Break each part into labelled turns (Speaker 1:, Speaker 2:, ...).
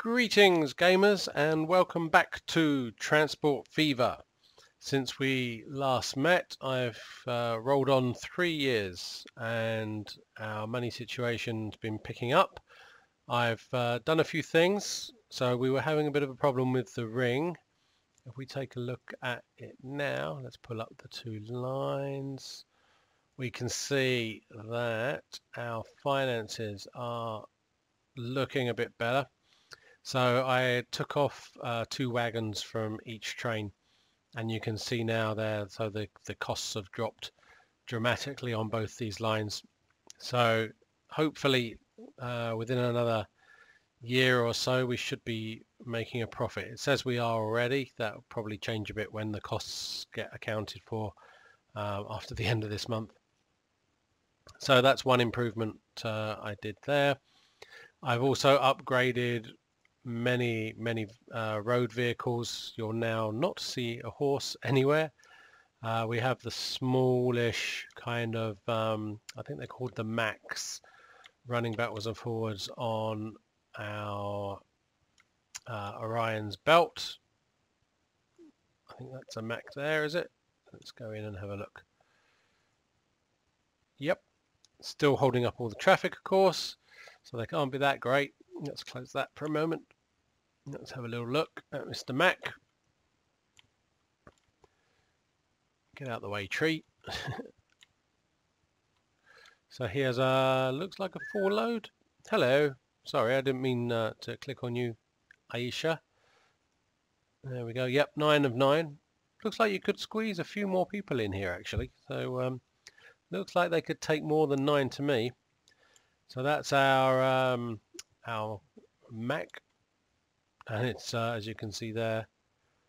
Speaker 1: Greetings gamers and welcome back to Transport Fever. Since we last met I've rolled on 3 years and our money situation's been picking up. I've done a few things, so we were having a bit of a problem with the ring. If we take a look at it now, let's pull up the two lines. We can see that our finances are looking a bit better. So I took off 2 wagons from each train, and you can see now there, so the costs have dropped dramatically on both these lines. So hopefully within another year or so we should be making a profit. It says we are already. That will probably change a bit when the costs get accounted for after the end of this month. So that's one improvement I did there. I've also upgraded many road vehicles. You'll now not see a horse anywhere. We have the smallish kind of I think they're called the Max, running backwards and forwards on our Orion's belt. I think that's a Mac there, is it? Let's go in and have a look. Yep, still holding up all the traffic, of course, so they can't be that great. Let's close that for a moment. Let's have a little look at Mr. Mac. Get out the way, tree. So here's looks like a 4 load. Hello. Sorry, I didn't mean to click on you, Aisha. There we go. Yep, 9 of 9. Looks like you could squeeze a few more people in here actually. So looks like they could take more than 9 to me. So that's our Mac. And it's as you can see there,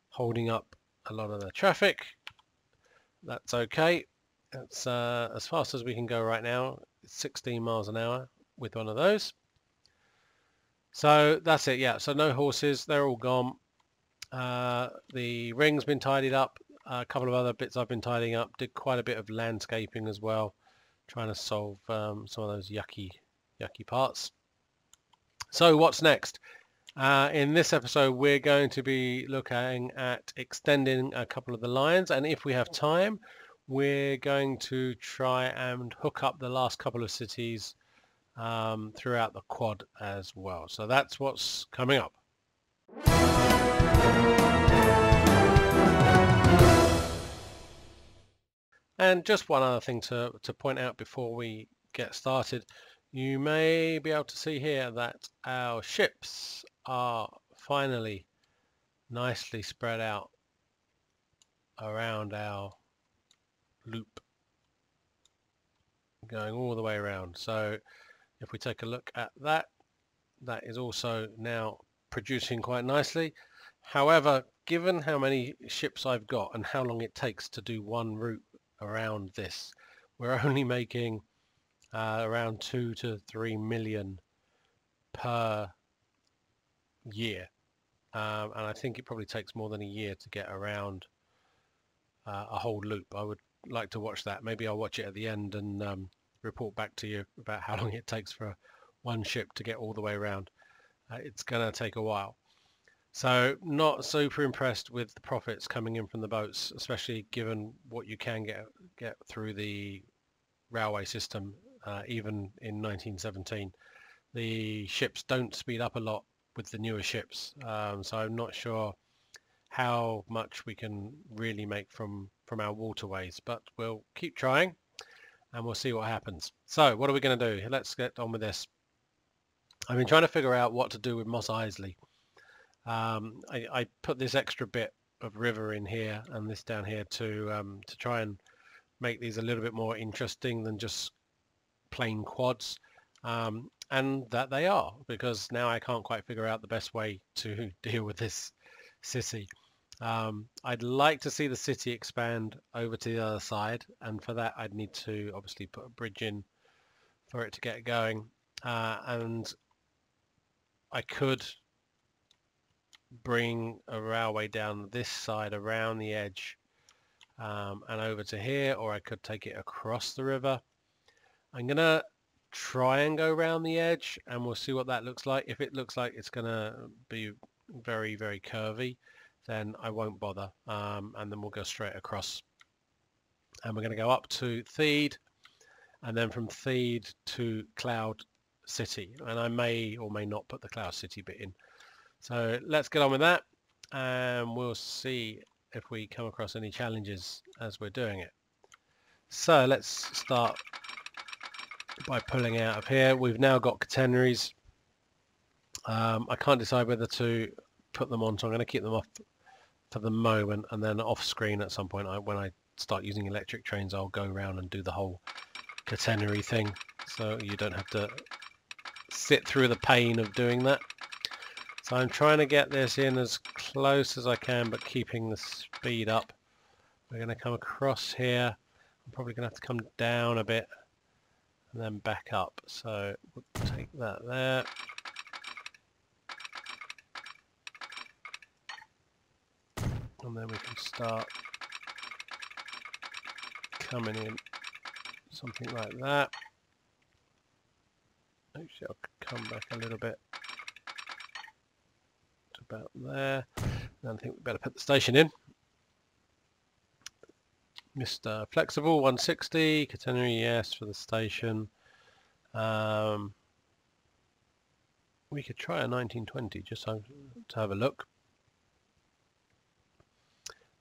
Speaker 1: holding up a lot of the traffic. That's okay. That's as fast as we can go right now. It's 16 miles an hour with one of those. So that's it. Yeah, so no horses, they're all gone. The ring's been tidied up. A couple of other bits I've been tidying up. Did quite a bit of landscaping as well, trying to solve some of those yucky parts. So what's next? In this episode we're going to be looking at extending a couple of the lines, and if we have time we're going to try and hook up the last couple of cities throughout the quad as well. So that's what's coming up. And just one other thing to point out before we get started. You may be able to see here that our ships are finally nicely spread out around our loop, going all the way around. So if we take a look at that, that is also now producing quite nicely. However, given how many ships I've got and how long it takes to do one route around this, we're only making around 2 to 3 million per year, and I think it probably takes more than a year to get around a whole loop. I would like to watch that. Maybe I'll watch it at the end and report back to you about how long it takes for one ship to get all the way around. It's gonna take a while. So not super impressed with the profits coming in from the boats, especially given what you can get through the railway system. Even in 1917 the ships don't speed up a lot with the newer ships, so I'm not sure how much we can really make from our waterways, but we'll keep trying and we'll see what happens. So what are we going to do? Let's get on with this. I've been trying to figure out what to do with Mos Eisley. I put this extra bit of river in here and this down here to try and make these a little bit more interesting than just plain quads, and that they are, because now I can't quite figure out the best way to deal with this city. I'd like to see the city expand over to the other side, and for that I'd need to obviously put a bridge in for it to get going, and I could bring a railway down this side around the edge and over to here, or I could take it across the river. I'm gonna try and go around the edge, and we'll see what that looks like. If it looks like it's going to be very, very curvy, then I won't bother, and then we'll go straight across. And we're going to go up to Theed, and then from Theed to Cloud City. And I may or may not put the Cloud City bit in. So let's get on with that, and we'll see if we come across any challenges as we're doing it. So let's start by pulling out of here. We've now got catenaries. I can't decide whether to put them on, so I'm going to keep them off for the moment, and then off screen at some point when I start using electric trains, I'll go around and do the whole catenary thing, so you don't have to sit through the pain of doing that. So I'm trying to get this in as close as I can, but keeping the speed up. We're going to come across here. I'm probably going to have to come down a bit and then back up. So we'll take that there. And then we can start coming in something like that. Actually, I'll come back a little bit to about there. And I think we better put the station in. Mr. Flexible 160, catenary yes for the station. We could try a 1920 just to have a look.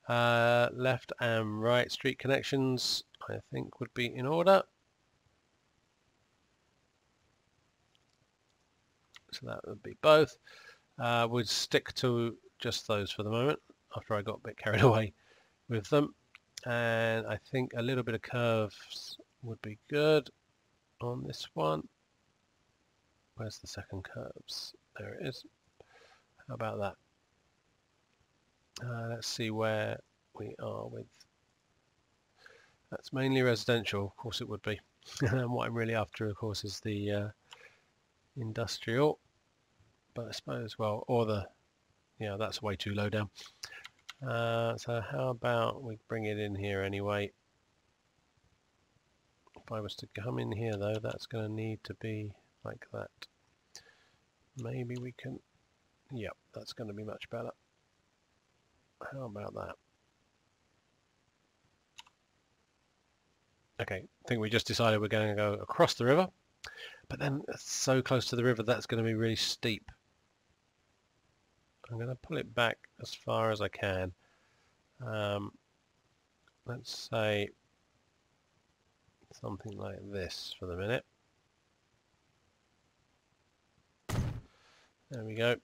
Speaker 1: Left and right street connections I think would be in order. So that would be both. Would stick to just those for the moment after I got a bit carried away with them. And I think a little bit of curves would be good on this one. Where's the second curves? There it is. How about that? Let's see where we are with. That's mainly residential, of course it would be. And what I'm really after, of course, is the industrial. But I suppose, well, or the, yeah, that's way too low down. So how about we bring it in here anyway. If I was to come in here though, that's going to need to be like that. Maybe we can, yep, that's going to be much better. How about that? Okay, I think we just decided we're going to go across the river, but then it's so close to the river that's going to be really steep. I'm going to pull it back as far as I can. Let's say something like this for the minute. There we go.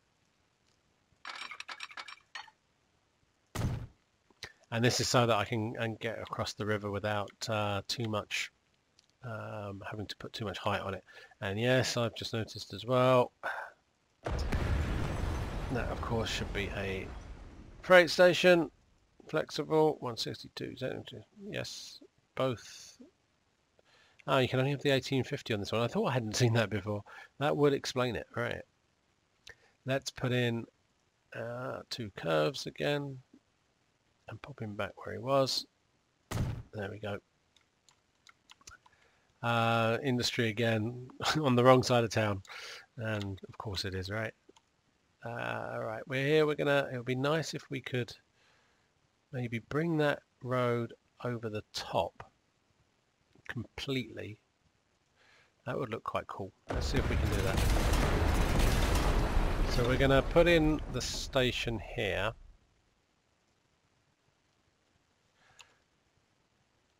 Speaker 1: And this is so that I can get across the river without too much having to put too much height on it. And yes, I've just noticed as well that of course should be a freight station. Flexible 162. Yes, both. Oh, you can only have the 1850 on this one. I thought I hadn't seen that before. That would explain it. Right. Let's put in two curves again. And pop him back where he was. There we go. Industry again on the wrong side of town, and of course it is, right? Right, we're here. We're gonna. It would be nice if we could maybe bring that road over the top completely. That would look quite cool. Let's see if we can do that. So we're gonna put in the station here.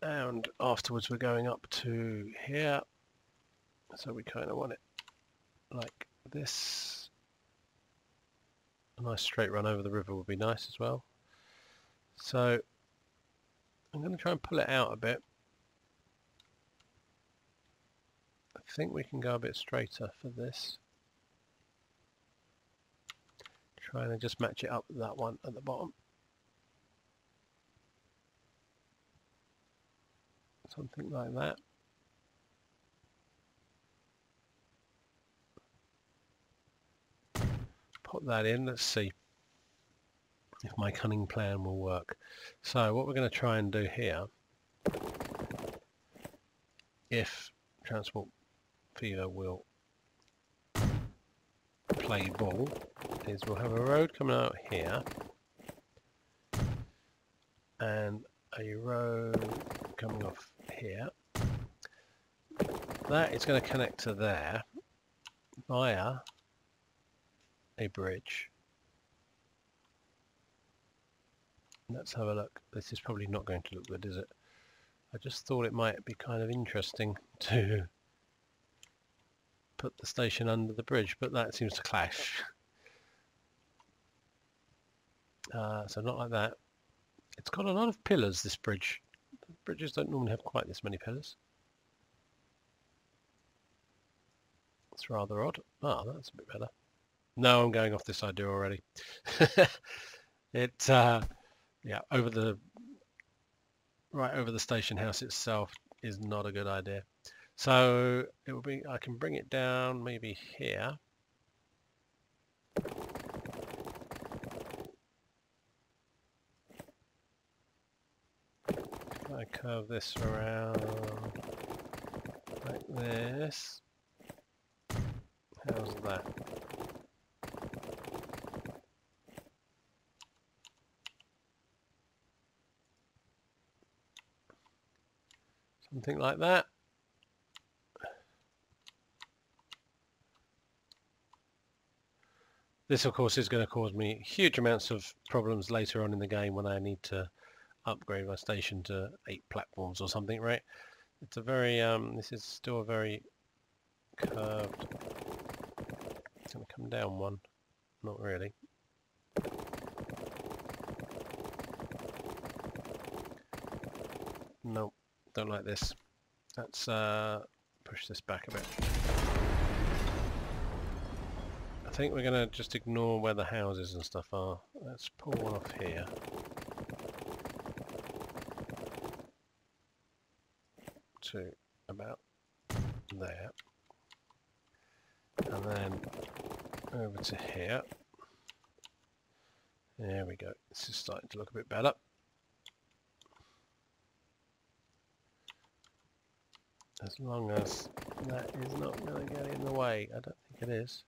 Speaker 1: And afterwards we're going up to here, so we kind of want it like this. A nice straight run over the river would be nice as well. So I'm going to try and pull it out a bit. I think we can go a bit straighter for this. Trying to just match it up with that one at the bottom. Something like that. Put that in. Let's see if my cunning plan will work. So what we're going to try and do here, if transport Fever will play ball is we'll have a road coming out here and a road coming off here. That is going to connect to there via a bridge. Let's have a look. This is probably not going to look good, is it? I just thought it might be kind of interesting to put the station under the bridge, but that seems to clash. So not like that. It's got a lot of pillars, this bridge. Bridges don't normally have quite this many pillars. It's rather odd. Ah, that's a bit better. No, I'm going off this idea already. Yeah, right over the station house itself is not a good idea. So it will be, I can bring it down maybe here. If I curve this around like this, how's that? Something like that. This of course is going to cause me huge amounts of problems later on in the game when I need to upgrade my station to 8 platforms or something, right? It's a very, this is still a very curved, it's going to come down one, not really. Nope. Don't like this. Let's push this back a bit. I think we're going to just ignore where the houses and stuff are. Let's pull one off here. To about there. And then over to here. There we go. This is starting to look a bit better. As long as that is not going to get in the way. I don't think it is.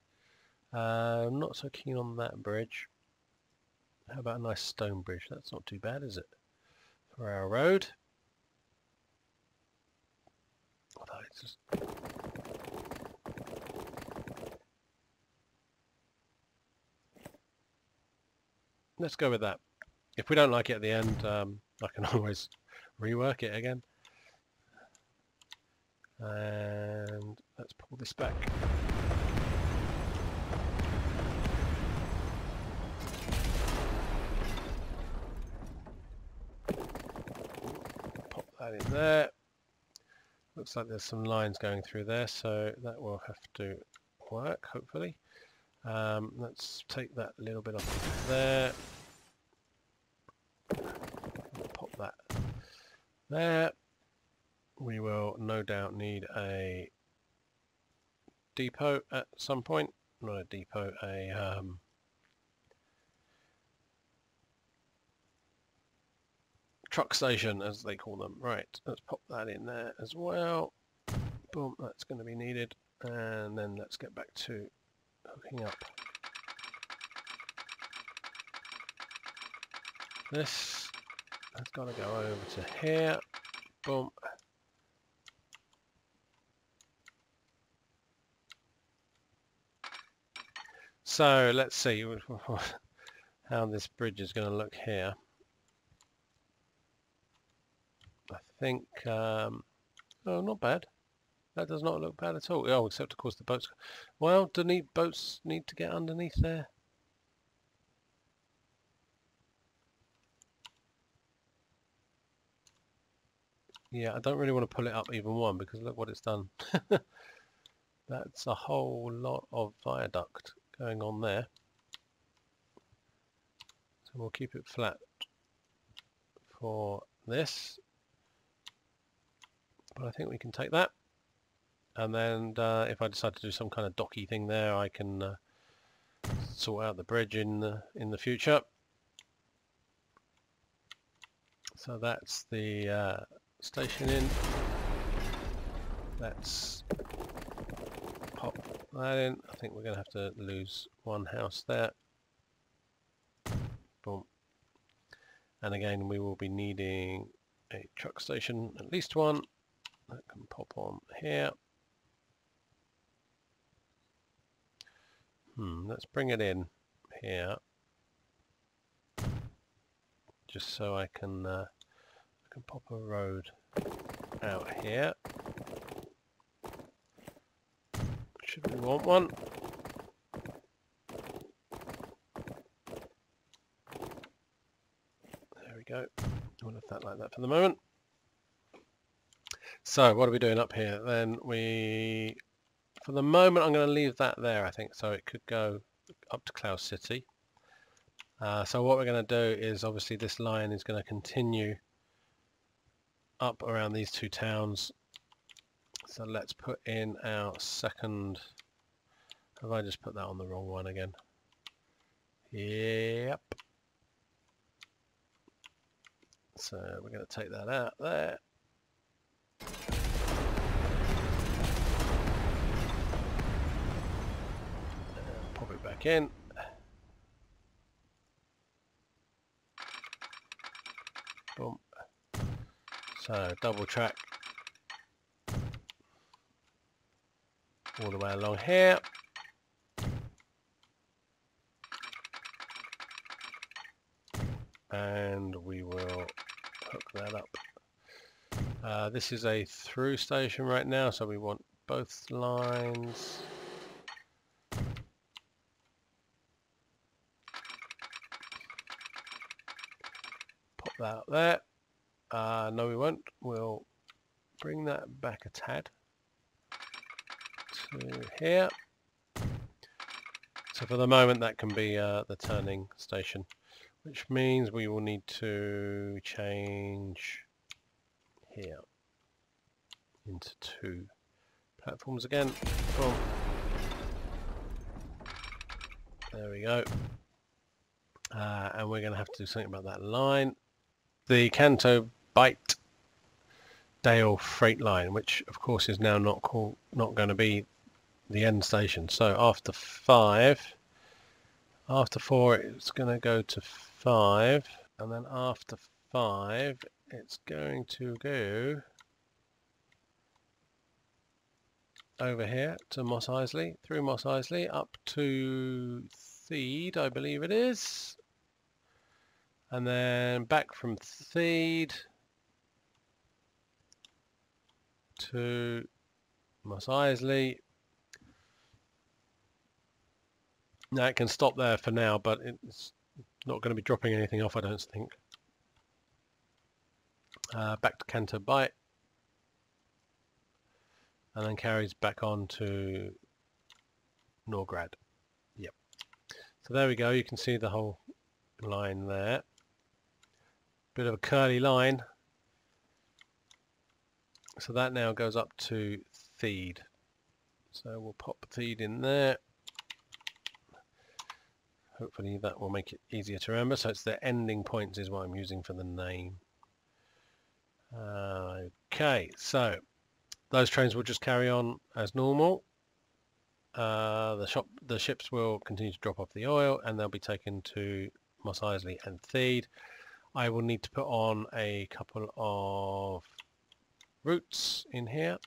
Speaker 1: I'm not so keen on that bridge. How about a nice stone bridge? That's not too bad, is it? For our road. Although it's just... Let's go with that. If we don't like it at the end, I can always rework it again. And let's pull this back. Pop that in there. Looks like there's some lines going through there, so that will have to work, hopefully. Let's take that little bit off there. Pop that there. We will no doubt need a depot at some point. Not a depot, a truck station as they call them. Right, let's pop that in there as well. Boom, that's going to be needed. And then let's get back to hooking up this. That's got to go over to here. Boom. So let's see how this bridge is going to look here. I think, oh, not bad. That does not look bad at all. Oh, except of course the boats. Well, do boats need to get underneath there? Yeah, I don't really want to pull it up even one because look what it's done. That's a whole lot of viaduct going on there. So we'll keep it flat for this. But I think we can take that. And then if I decide to do some kind of docky thing there, I can sort out the bridge in the future. So that's the station in. That's that in. I think we're going to have to lose one house there. Boom. And again, we will be needing a truck station, at least one, that can pop on here. Let's bring it in here, just so I can pop a road out here. Should we want one? There we go. We'll have that like that for the moment. So what are we doing up here? Then for the moment, I'm going to leave that there, I think, so it could go up to Cloud City. So what we're going to do is, obviously, this line is going to continue up around these two towns. So let's put in our second. Have I just put that on the wrong one again? Yep. So we're going to take that out there. Pop it back in. Boom. So double track all the way along here. And we will hook that up. This is a through station right now, so we want both lines. Pop that up there. No, we won't. We'll bring that back a tad to here. So for the moment, that can be the turning station, which means we will need to change here into two platforms again. Boom. There we go. And we're going to have to do something about that line. The Canto Byte Dale freight line, which of course is now not going to be the end station. So after 4 it's going to go to 5, and then after 5 it's going to go over here to Moss Isley, through Moss Isley up to Theed, I believe it is, and then back from Theed to Moss Isley. Now it can stop there for now, but it's not going to be dropping anything off, I don't think. Back to Canto Byte, and then carries back on to Norgrad. Yep. So there we go. You can see the whole line there. Bit of a curly line. So that now goes up to Theed. So we'll pop Theed in there. Hopefully that will make it easier to remember. So it's the ending points is what I'm using for the name. Okay, so those trains will just carry on as normal. The ships will continue to drop off the oil, and they'll be taken to Moss Isley and Theed. I will need to put on a couple of routes in here.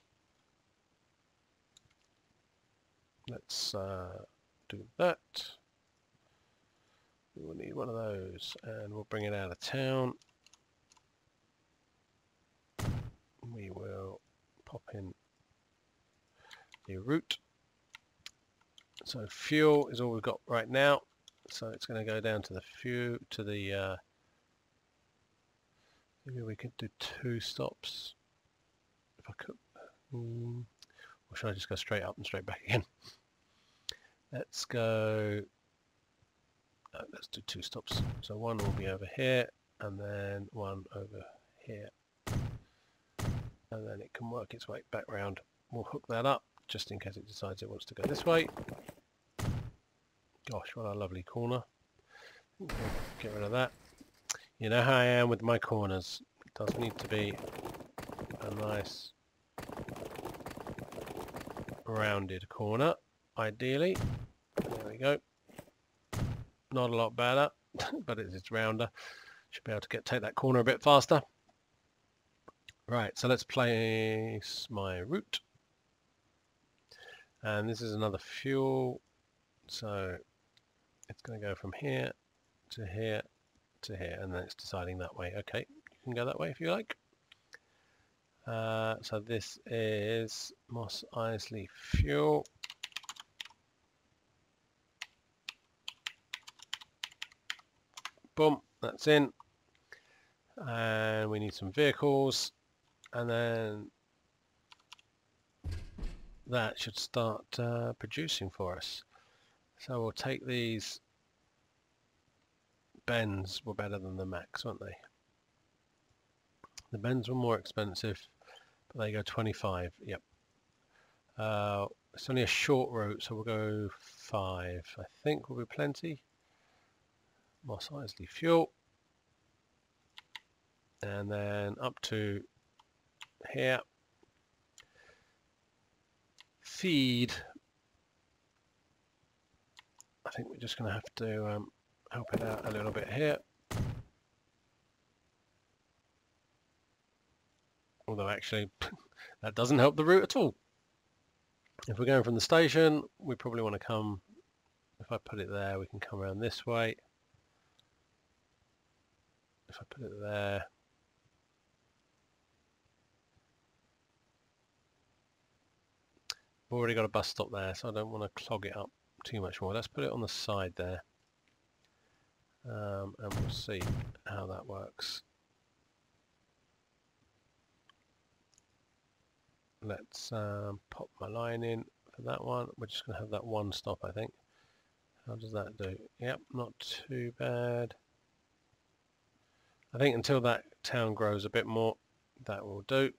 Speaker 1: Let's do that. We will need one of those, and we'll bring it out of town. We will pop in the route. So fuel is all we've got right now. So it's going to go down to the fuel, to the maybe we could do 2 stops if I could. Or should I just go straight up and straight back again? Let's go. Let's do 2 stops. So one will be over here, and then one over here, and then it can work its way back round. We'll hook that up just in case it decides it wants to go this way. Gosh, what a lovely corner. Get rid of that. You know how I am with my corners. It does need to be a nice rounded corner. ideally. There we go. Not a lot better, but it's rounder. Should be able to take that corner a bit faster. Right, so let's place my route. And this is another fuel. So it's going to go from here to here to here, and then it's deciding that way. Okay, you can go that way if you like. So this is Mos Eisley fuel. Boom, that's in. And we need some vehicles, and then that should start producing for us. So we'll take these. Bens were better than the Max, weren't they? The Bens were more expensive, but they go 25. Yep. It's only a short route, so we'll go 5. I think will be plenty. Mos Eisley fuel. And then up to here. Feed. I think we're just going to have to help it out a little bit here. Although actually that doesn't help the route at all. If we're going from the station, we probably want to come, if I put it there, we can come around this way. If I put it there, we've already got a bus stop there, so I don't want to clog it up too much more. Let's put it on the side there, and we'll see how that works. Let's pop my line in for that one. We're just going to have that one stop, I think. How does that do? Yep, not too bad. I think until that town grows a bit more, that will do.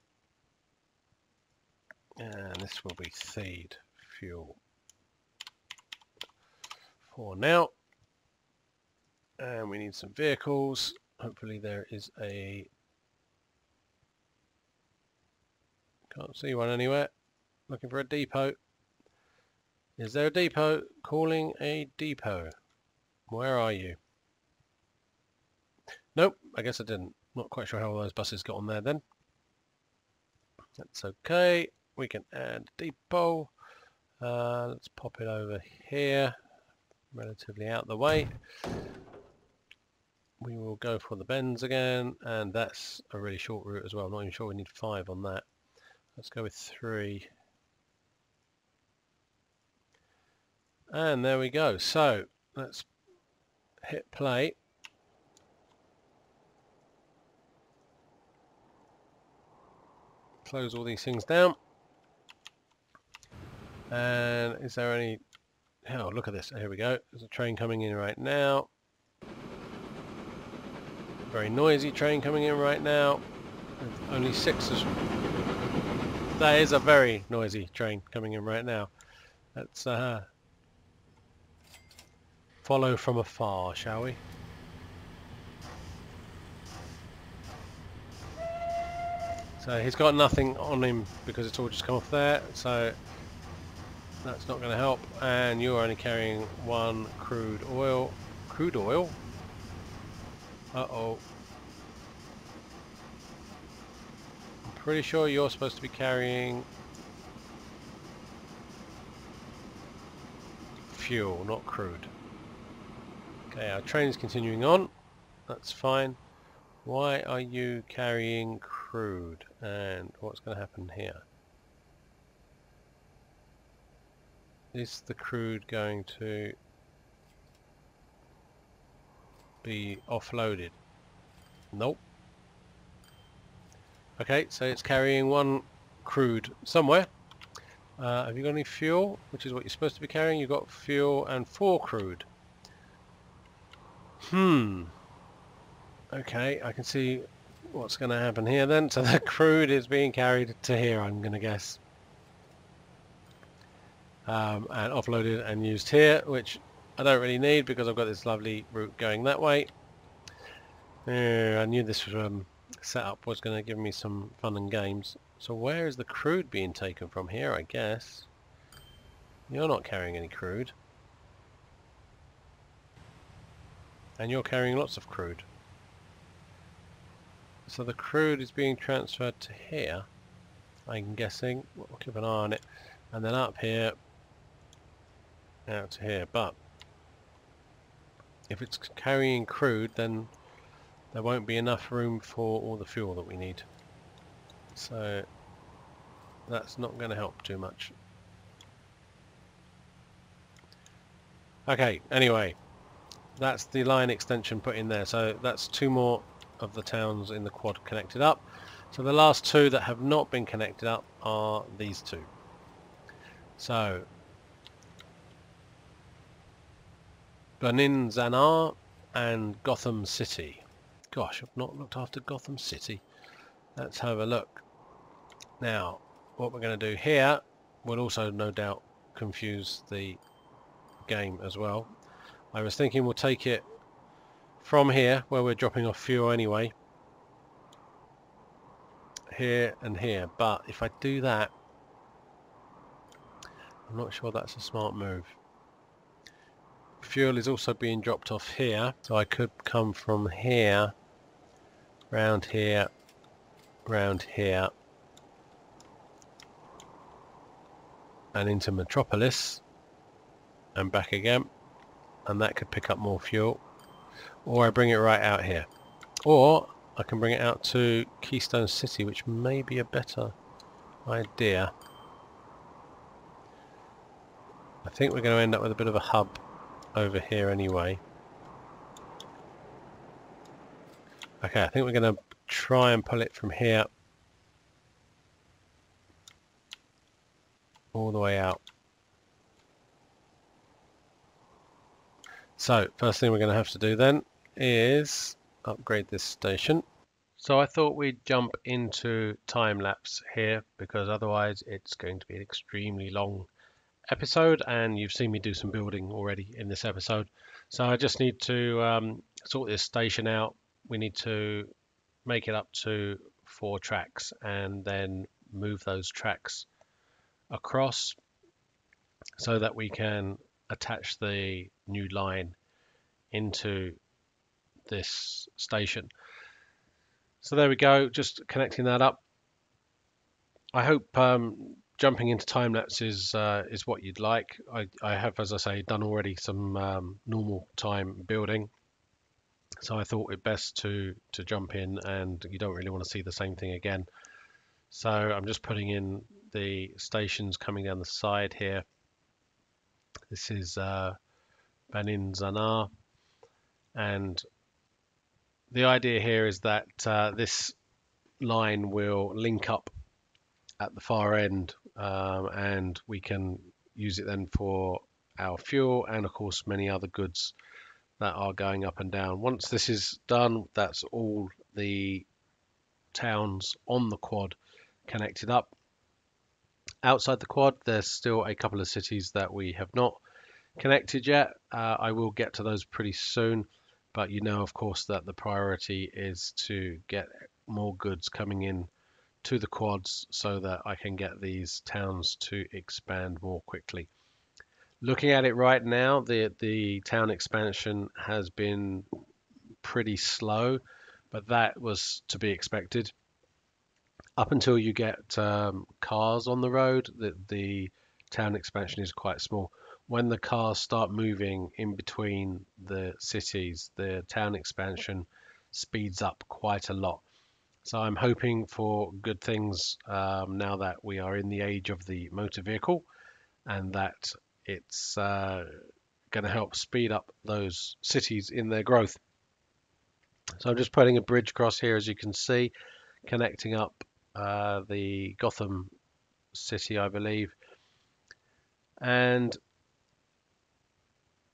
Speaker 1: And this will be feed fuel for now. And we need some vehicles. Hopefully there is a... Can't see one anywhere. Looking for a depot. Is there a depot? Calling a depot. Where are you? Nope, I guess I didn't. Not quite sure how all those buses got on there then. That's okay. We can add depot. Let's pop it over here. Relatively out the way. We will go for the bends again. And that's a really short route as well. I'm not even sure we need 5 on that. Let's go with 3. And there we go. So let's hit play. Close all these things down. And is there any... Oh, look at this. Here we go. There's a train coming in right now. Very noisy train coming in right now. Only 6 of... That is a very noisy train coming in right now. Let's follow from afar, shall we? So he's got nothing on him because it's all just come off there, so that's not going to help. And you're only carrying 1 crude oil. Crude oil? Uh-oh. I'm pretty sure you're supposed to be carrying fuel, not crude. Okay, our train is continuing on. That's fine. Why are you carrying crude? And what's going to happen here? Is the crude going to be offloaded? Nope. Okay, so it's carrying 1 crude somewhere. Have you got any fuel? Which is what you're supposed to be carrying. You've got fuel and 4 crude. Okay, I can see what's going to happen here then. So the crude is being carried to here, I'm going to guess. And offloaded and used here, which I don't really need because I've got this lovely route going that way. I knew this setup was going to give me some fun and games. So where is the crude being taken from? Here, I guess. You're not carrying any crude. And you're carrying lots of crude. So the crude is being transferred to here, I'm guessing. We'll keep an eye on it. And then up here, out to here. But if it's carrying crude, then there won't be enough room for all the fuel that we need. So that's not going to help too much. Okay, anyway, that's the line extension put in there. So that's 2 more of the towns in the quad connected up. So the last 2 that have not been connected up are these 2. So Benin-Zanar and Gotham City. Gosh, I've not looked after Gotham City. Let's have a look. Now, what we're going to do here will also no doubt confuse the game as well. I was thinking we'll take it from here, where we're dropping off fuel anyway, here and here. But if I do that, I'm not sure that's a smart move. Fuel is also being dropped off here, so I could come from here, round here, round here, and into Metropolis, and back again, and that could pick up more fuel. Or I bring it right out here. Or I can bring it out to Keystone City, which may be a better idea. I think we're going to end up with a bit of a hub over here anyway. Okay, I think we're going to try and pull it from here all the way out. So, first thing we're going to have to do then is upgrade this station. So I thought we'd jump into time lapse here, because otherwise it's going to be an extremely long episode, and you've seen me do some building already in this episode. So I just need to sort this station out. We need to make it up to 4 tracks and then move those tracks across so that we can attach the new line into this station. So there we go, just connecting that up. I hope jumping into time lapse is what you'd like. I have, as I say, done already some normal time building, so I thought it best to jump in, and you don't really want to see the same thing again. So I'm just putting in the stations coming down the side here. This is Benin-Zanar, and the idea here is that this line will link up at the far end, and we can use it then for our fuel and of course many other goods that are going up and down. Once this is done, that's all the towns on the quad connected up. Outside the quad, there's still a couple of cities that we have not connected yet. I will get to those pretty soon, but you know, of course, that the priority is to get more goods coming in to the quads so that I can get these towns to expand more quickly. Looking at it right now, the town expansion has been pretty slow, but that was to be expected. Up until you get cars on the road, the town expansion is quite small. When the cars start moving in between the cities, the town expansion speeds up quite a lot. So I'm hoping for good things now that we are in the age of the motor vehicle, and that it's going to help speed up those cities in their growth. So I'm just putting a bridge across here, as you can see, connecting up the Gotham City, I believe. And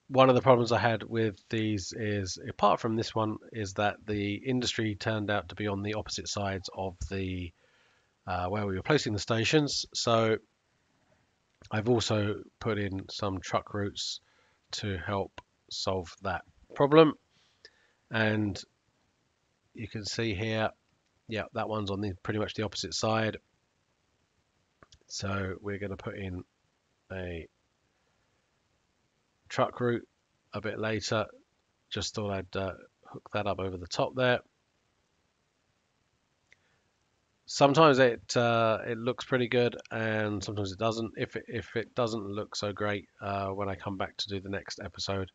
Speaker 1: one of the problems I had with these is, apart from this one, is that the industry turned out to be on the opposite sides of the where we were placing the stations. So I've also put in some truck routes to help solve that problem. And you can see here, yeah, that one's on the pretty much the opposite side. So we're going to put in a truck route a bit later. Just thought I'd hook that up over the top there. Sometimes it looks pretty good, and sometimes it doesn't. If it doesn't look so great, when I come back to do the next episode,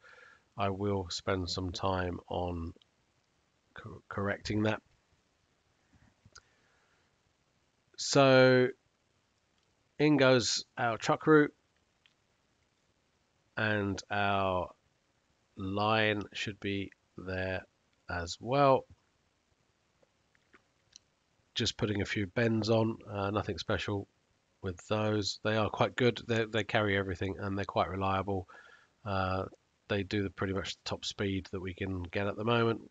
Speaker 1: I will spend some time on correcting that. So in goes our truck route, and our line should be there as well. Just putting a few bends on, nothing special with those. They are quite good. They carry everything, and they're quite reliable. They do pretty much the top speed that we can get at the moment.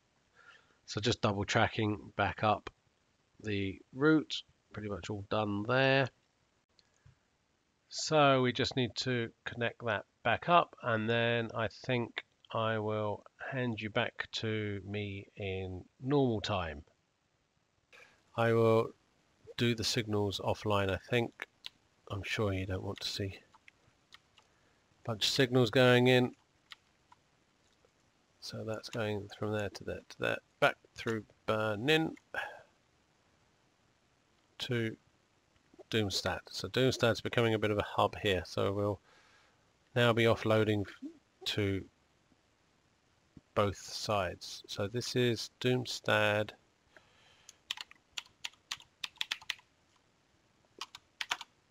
Speaker 1: So just double tracking back up the route, pretty much all done there. So we just need to connect that back up, and then I think I will hand you back to me in normal time. I will do the signals offline, I think. I'm sure you don't want to see a bunch of signals going in. So that's going from there to there to there, back through Bernin to Doomstad. So Doomstad's becoming a bit of a hub here, so we'll now be offloading to both sides. So this is Doomstad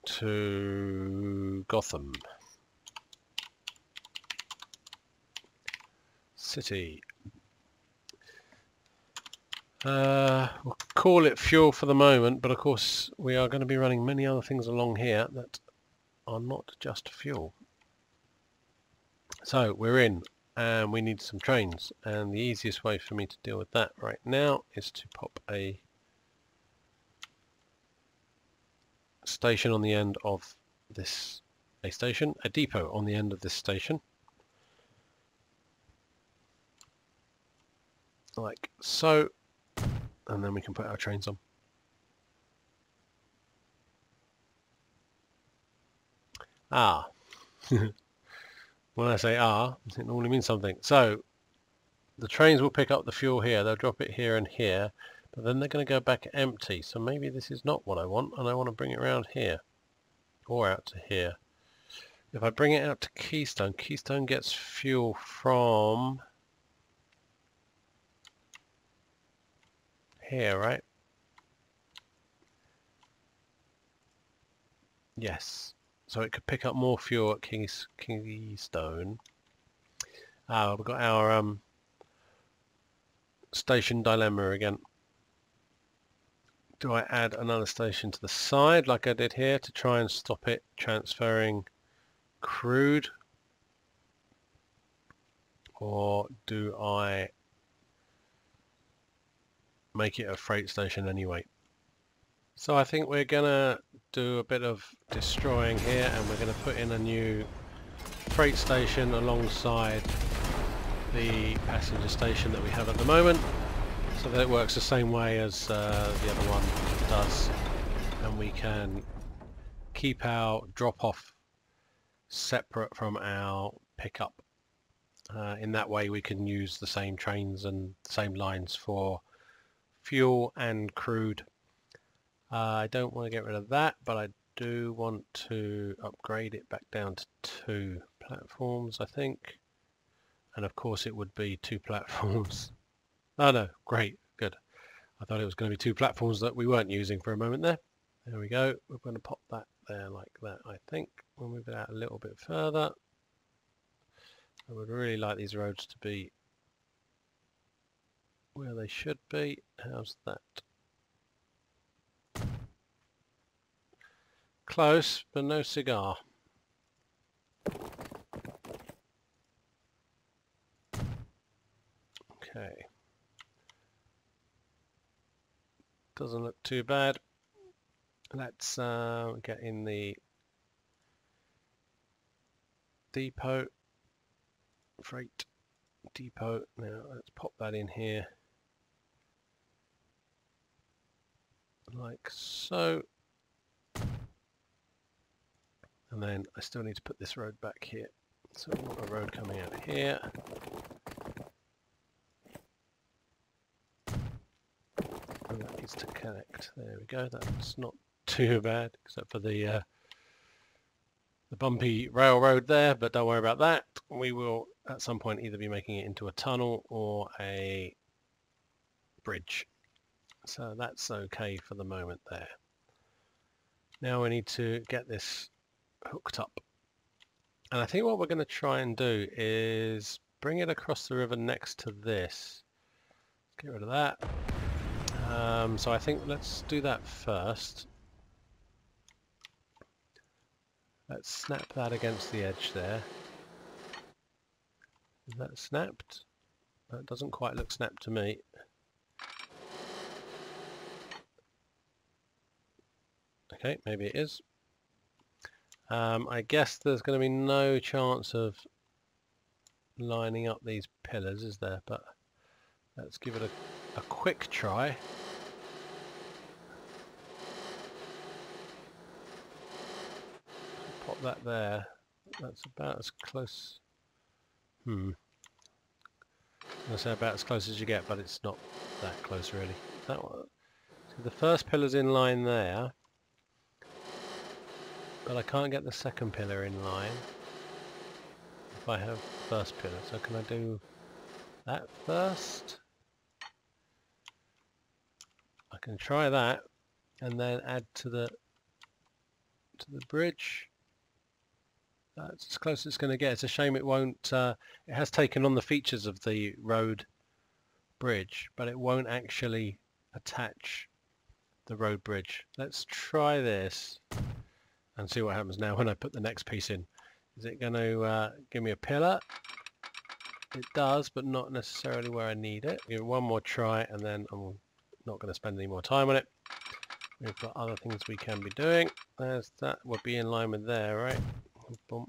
Speaker 1: to Gotham City. We'll call it fuel for the moment, but of course we are going to be running many other things along here that are not just fuel. So we're in, and we need some trains, and the easiest way for me to deal with that right now is to pop a station on the end of this, a depot on the end of this station, like so, and then we can put our trains on. When I say it normally means something. So the trains will pick up the fuel here, they'll drop it here and here, but then they're going to go back empty. So maybe this is not what I want, and I want to bring it around here or out to here. If I bring it out to Keystone, Keystone gets fuel from here, right? Yes. So it could pick up more fuel at Keystone. We've got our station dilemma again. Do I add another station to the side like I did here to try and stop it transferring crude? Or do I make it a freight station anyway? So I think we're gonna do a bit of destroying here, and we're gonna put in a new freight station alongside the passenger station that we have at the moment, so that it works the same way as the other one does, and we can keep our drop-off separate from our pickup. In that way we can use the same trains and same lines for fuel and crude. I don't want to get rid of that, but I do want to upgrade it back down to 2 platforms, I think. And of course it would be 2 platforms. Oh no, great, good. I thought it was going to be 2 platforms that we weren't using for a moment there. There we go. We're going to pop that there like that, I think. We'll move it out a little bit further. I would really like these roads to be where they should be. How's that? Close, but no cigar. Okay. Doesn't look too bad. Let's get in the depot, freight depot. Now let's pop that in here like so. And then I still need to put this road back here. So we want a road coming out here. And that needs to connect. There we go. That's not too bad, except for the bumpy railroad there, but don't worry about that. We will at some point either be making it into a tunnel or a bridge. So that's okay for the moment there. Now we need to get this hooked up. And I think what we're going to try and do is bring it across the river next to this. Get rid of that. So I think let's do that first. Let's snap that against the edge there. Is that snapped? That doesn't quite look snapped to me. Okay, maybe it is. I guess there's going to be no chance of lining up these pillars, is there? But let's give it a quick try. Pop that there. That's about as close. I'm going to say about as close as you get, but it's not that close really. That one. So the first pillar's in line there, but I can't get the second pillar in line if I have first pillar. So can I do that first? I can try that and then add to the bridge. That's as close as it's going to get. It's a shame it won't. It has taken on the features of the road bridge, but it won't actually attach the road bridge. Let's try this and see what happens now when I put the next piece in. Is it going to give me a pillar? It does, but not necessarily where I need it. Give it one more try, and then I'm not going to spend any more time on it. We've got other things we can be doing. There's that. Would be in line with there, right? Boom.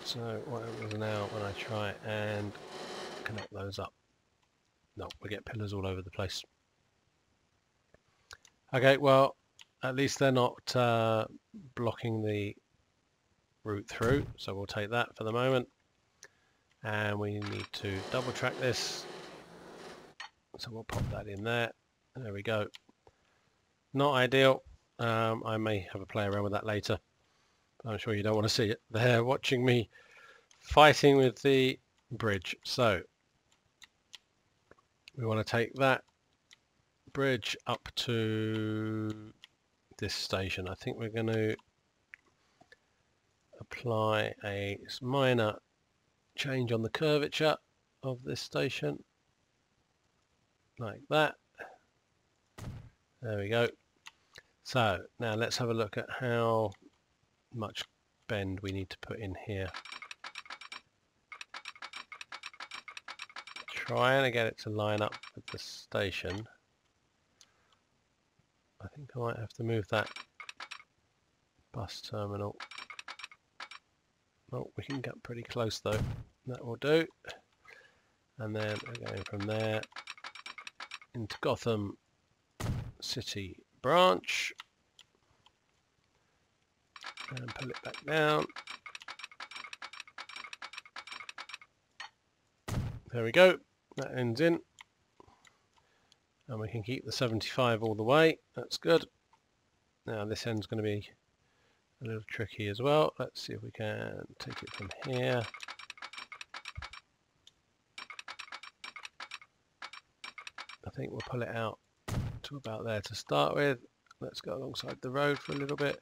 Speaker 1: So what happens now when I try and connect those up? No, we get pillars all over the place. Okay, well, at least they're not blocking the route through, so we'll take that for the moment. And we need to double track this, so we'll pop that in there. There we go. Not ideal. I may have a play around with that later. I'm sure you don't want to see it. They're watching me fighting with the bridge. So we want to take that bridge up to this station. I think we're going to apply a minor change on the curvature of this station, like that. There we go. So now let's have a look at how much bend we need to put in here. Trying to get it to line up with the station. I think I might have to move that bus terminal. Oh, we can get pretty close though. That will do. And then we're going from there into Gotham City branch. And pull it back down. There we go. That ends in. And we can keep the 75 all the way. That's good. Now this end's going to be a little tricky as well. Let's see if we can take it from here. I think we'll pull it out to about there to start with. Let's go alongside the road for a little bit.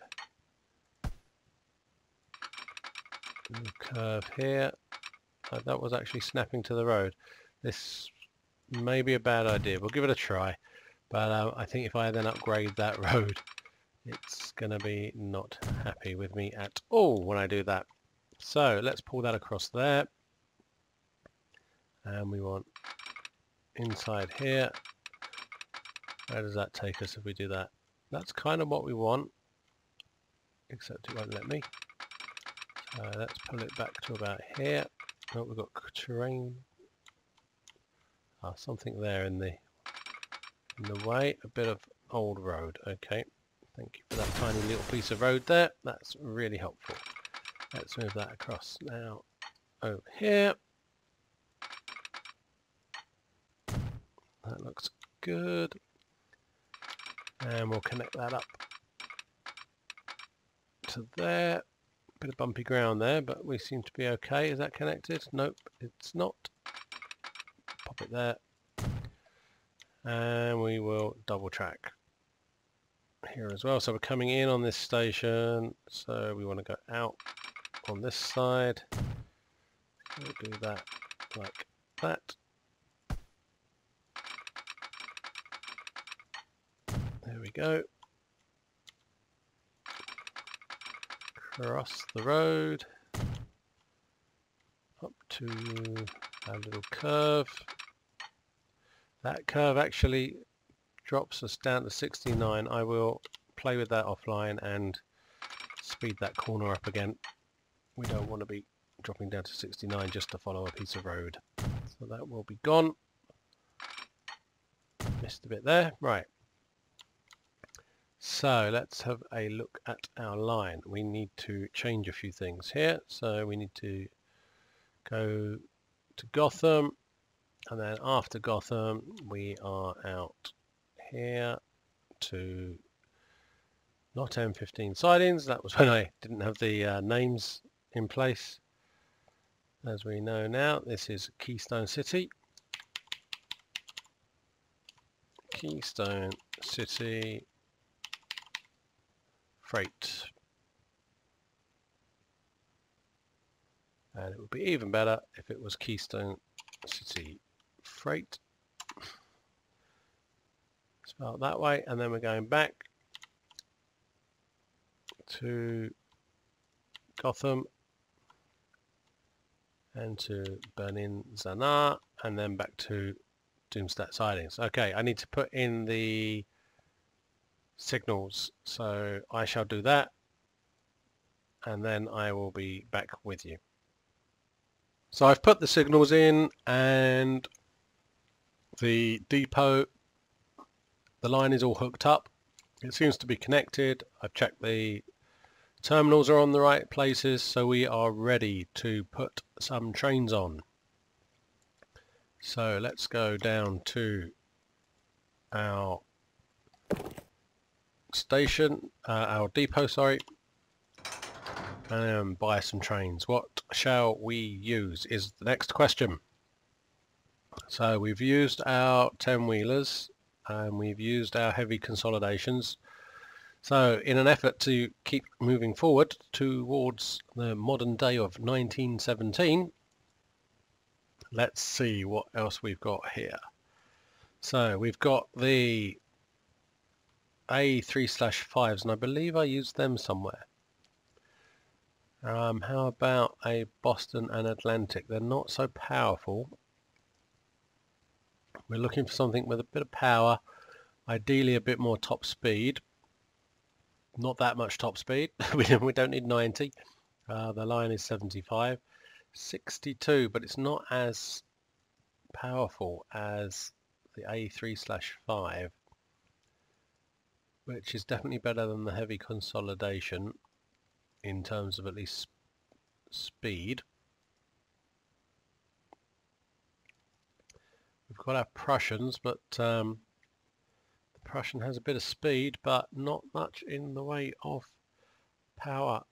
Speaker 1: Little curve here. That was actually snapping to the road. This may be a bad idea. We'll give it a try. But I think if I then upgrade that road, it's going to be not happy with me at all when I do that. So let's pull that across there. And we want inside here. Where does that take us if we do that? That's kind of what we want, except it won't let me. So let's pull it back to about here. Oh, we've got terrain. Something there in the way. A bit of old road. Okay. Thank you for that tiny little piece of road there. That's really helpful. Let's move that across now over here. That looks good. And we'll connect that up to there. Bit of bumpy ground there, but we seem to be okay. Is that connected? Nope, it's not. Pop it there. And we will double track here as well. So we're coming in on this station, so we want to go out on this side. We'll do that like that. There we go. Cross the road up to our little curve. That curve actually drops us down to 69. I will play with that offline and speed that corner up again. We don't want to be dropping down to 69 just to follow a piece of road. So that will be gone. Missed a bit there. Right. So let's have a look at our line. We need to change a few things here. So we need to go to Gotham, and then after Gotham we are out here to not M15 sidings. That was when I didn't have the names in place. As we know now, this is Keystone City. Keystone City Freight. And it would be even better if it was Keystone City Freight. Spelled that way, and then we're going back to Gotham and to Berlin Zanar, and then back to Doomstadt Sidings. Okay, I need to put in the signals, so I shall do that, and then I will be back with you. So I've put the signals in, and the depot, the line is all hooked up. It seems to be connected. I've checked the terminals are on the right places, so we are ready to put some trains on. So let's go down to our station, our depot, sorry, and buy some trains. What shall we use is the next question. So we've used our 10-wheelers and we've used our heavy consolidations. So in an effort to keep moving forward towards the modern day of 1917, let's see what else we've got here. So we've got the A3/5s, and I believe I used them somewhere. How about a Boston and Atlantic? They're not so powerful. We're looking for something with a bit of power, ideally a bit more top speed. Not that much top speed. we don't need 90. The line is 75. 62, but it's not as powerful as the A3/5, which is definitely better than the heavy consolidation in terms of at least speed. We've got our Prussians, but the Prussian has a bit of speed, but not much in the way of power.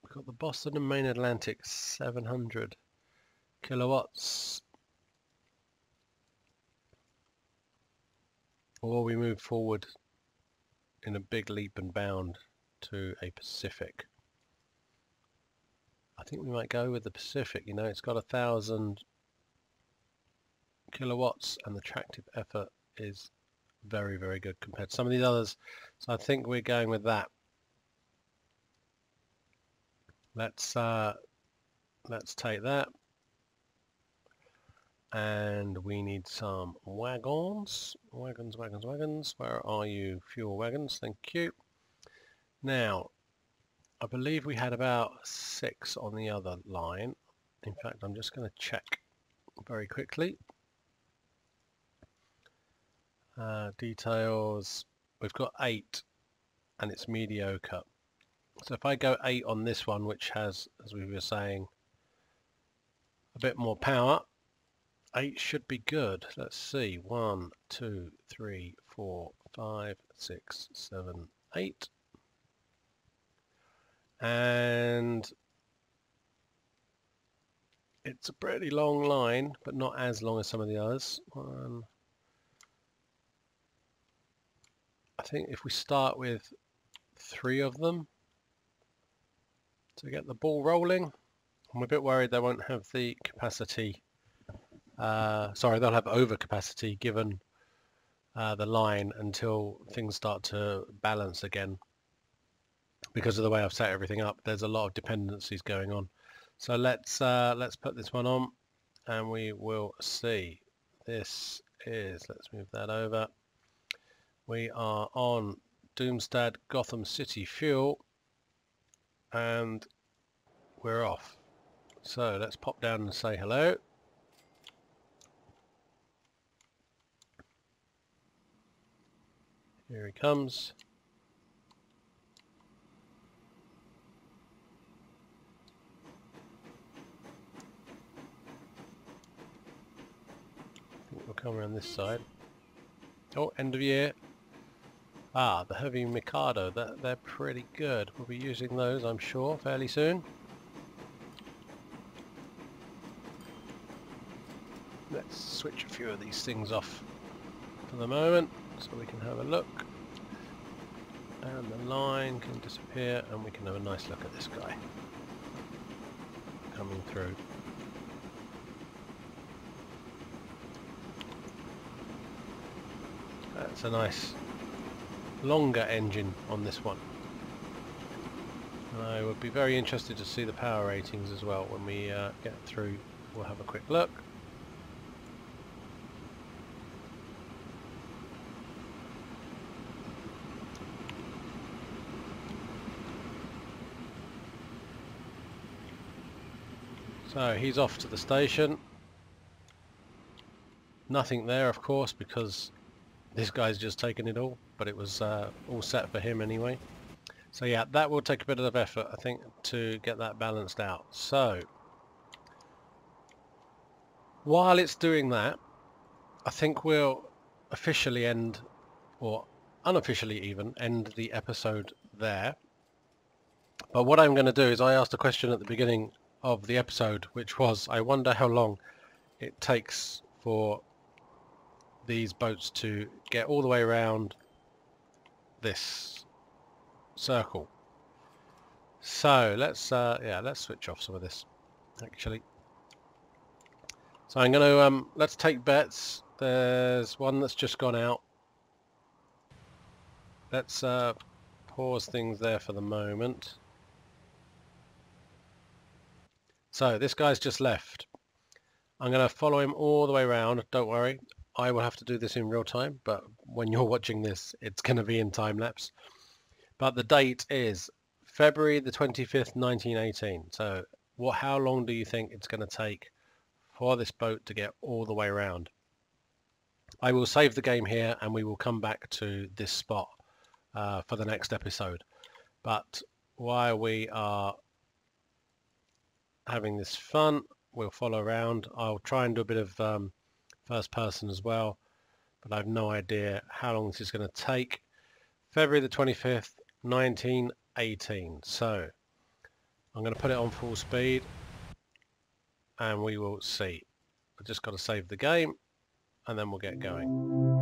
Speaker 1: We've got the Boston and Main Atlantic, 700 kilowatts. Or we move forward in a big leap and bound to a Pacific. I think we might go with the Pacific. You know, it's got 1,000 kilowatts and the tractive effort is very, very good compared to some of these others. So I think we're going with that. Let's take that. And we need some wagons. Wagons. Where are you? Fuel wagons. Thank you. Now, I believe we had about 6 on the other line. In fact, I'm just going to check very quickly. Details, we've got 8 and it's mediocre. So if I go 8 on this one, which has, as we were saying, a bit more power, 8 should be good. Let's see, 1, 2, 3, 4, 5, 6, 7, 8. And it's a pretty long line, but not as long as some of the others. I think if we start with 3 of them to get the ball rolling, I'm a bit worried they won't have the capacity. Sorry, they'll have overcapacity given the line until things start to balance again. Because of the way I've set everything up, there's a lot of dependencies going on. So let's put this one on, and we will see. This is, let's move that over. We are on Doomstad Gotham City Fuel, and we're off. So let's pop down and say hello. Here he comes. I think we'll come around this side. Oh, end of year. Ah, the heavy Mikado, they're pretty good. We'll be using those, I'm sure, fairly soon. Let's switch a few of these things off for the moment so we can have a look. And the line can disappear and we can have a nice look at this guy coming through. That's a nice longer engine on this one. And I would be very interested to see the power ratings as well when we get through. We'll have a quick look. So he's off to the station. Nothing there, of course, because this guy's just taken it all, but it was all set for him anyway. So yeah, that will take a bit of effort, I think, to get that balanced out. So while it's doing that, I think we'll officially end, or unofficially even, end the episode there. But what I'm going to do is, I asked a question at the beginning of the episode, which was, I wonder how long it takes for these boats to get all the way around this circle. So let's yeah, let's switch off some of this actually. So I'm going to let's take bets. There's one that's just gone out. Let's pause things there for the moment. So this guy's just left. I'm going to follow him all the way around. Don't worry, I will have to do this in real time, but when you're watching this, it's going to be in time lapse. But the date is February the 25th, 1918. So how long do you think it's going to take for this boat to get all the way around? I will save the game here and we will come back to this spot for the next episode. But while we are having this fun, we'll follow around. I'll try and do a bit of first person as well, but I have no idea how long this is going to take. February the 25th, 1918. So I'm going to put it on full speed and we will see. I've just got to save the game and then we'll get going.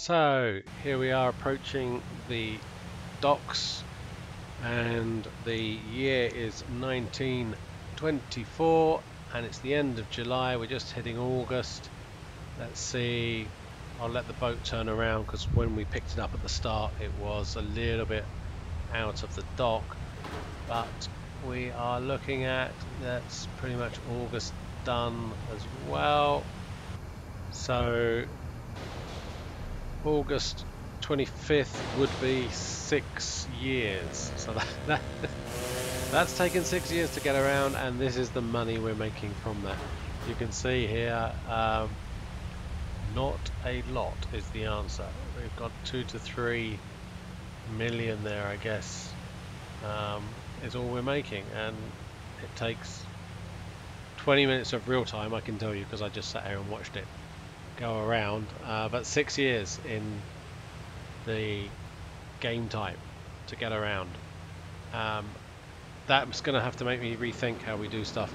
Speaker 1: So here we are approaching the docks, and the year is 1924 and it's the end of July. We're just hitting August. Let's see, I'll let the boat turn around because when we picked it up at the start it was a little bit out of the dock, but we are looking at, that's pretty much August done as well. So August 25th would be 6 years, so that's taken 6 years to get around, and this is the money we're making from that. You can see here, not a lot is the answer. We've got 2 to 3 million there, I guess, is all we're making, and it takes 20 minutes of real time, I can tell you, because I just sat here and watched it go around, but 6 years in the game time to get around. That's going to have to make me rethink how we do stuff,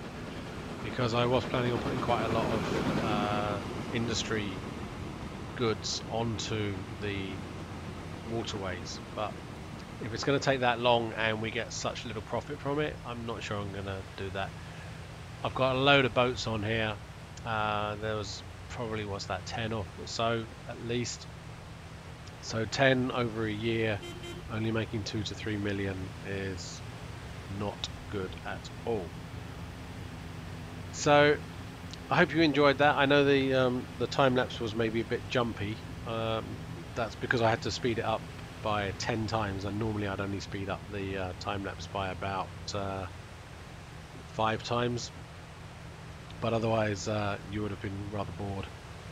Speaker 1: because I was planning on putting quite a lot of industry goods onto the waterways, but if it's going to take that long and we get such little profit from it, I'm not sure I'm going to do that. I've got a load of boats on here. There was probably, what's that, 10 or so at least. So 10 over a year, only making 2 to 3 million is not good at all. So I hope you enjoyed that. I know the time lapse was maybe a bit jumpy. That's because I had to speed it up by 10 times, and normally I'd only speed up the time lapse by about 5 times. But otherwise you would have been rather bored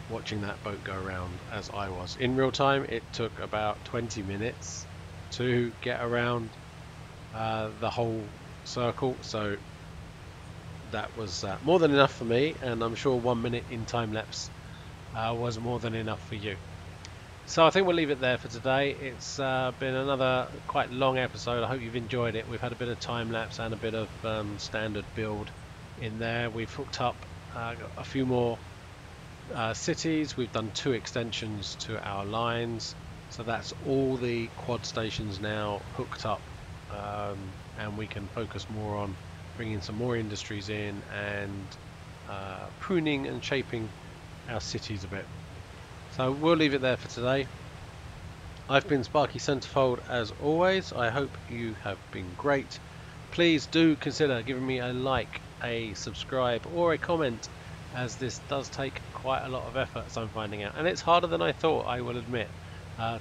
Speaker 1: watching that boat go around as I was. In real time it took about 20 minutes to get around the whole circle, so that was more than enough for me, and I'm sure 1 minute in time lapse was more than enough for you. So I think we'll leave it there for today. It's been another quite long episode. I hope you've enjoyed it. We've had a bit of time lapse and a bit of standard build in there. We've hooked up a few more cities. We've done 2 extensions to our lines, so that's all the quad stations now hooked up, and we can focus more on bringing some more industries in and pruning and shaping our cities a bit. So we'll leave it there for today. I've been Sparky Centerfold as always. I hope you have been great. Please do consider giving me a like, a subscribe or a comment, as this does take quite a lot of effort, as I'm finding out, and it's harder than I thought, I will admit,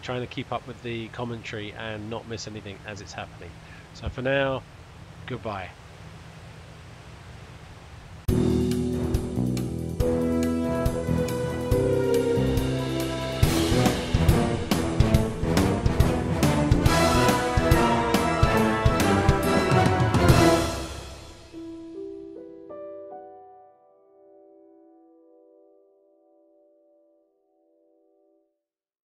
Speaker 1: trying to keep up with the commentary and not miss anything as it's happening. So for now, goodbye.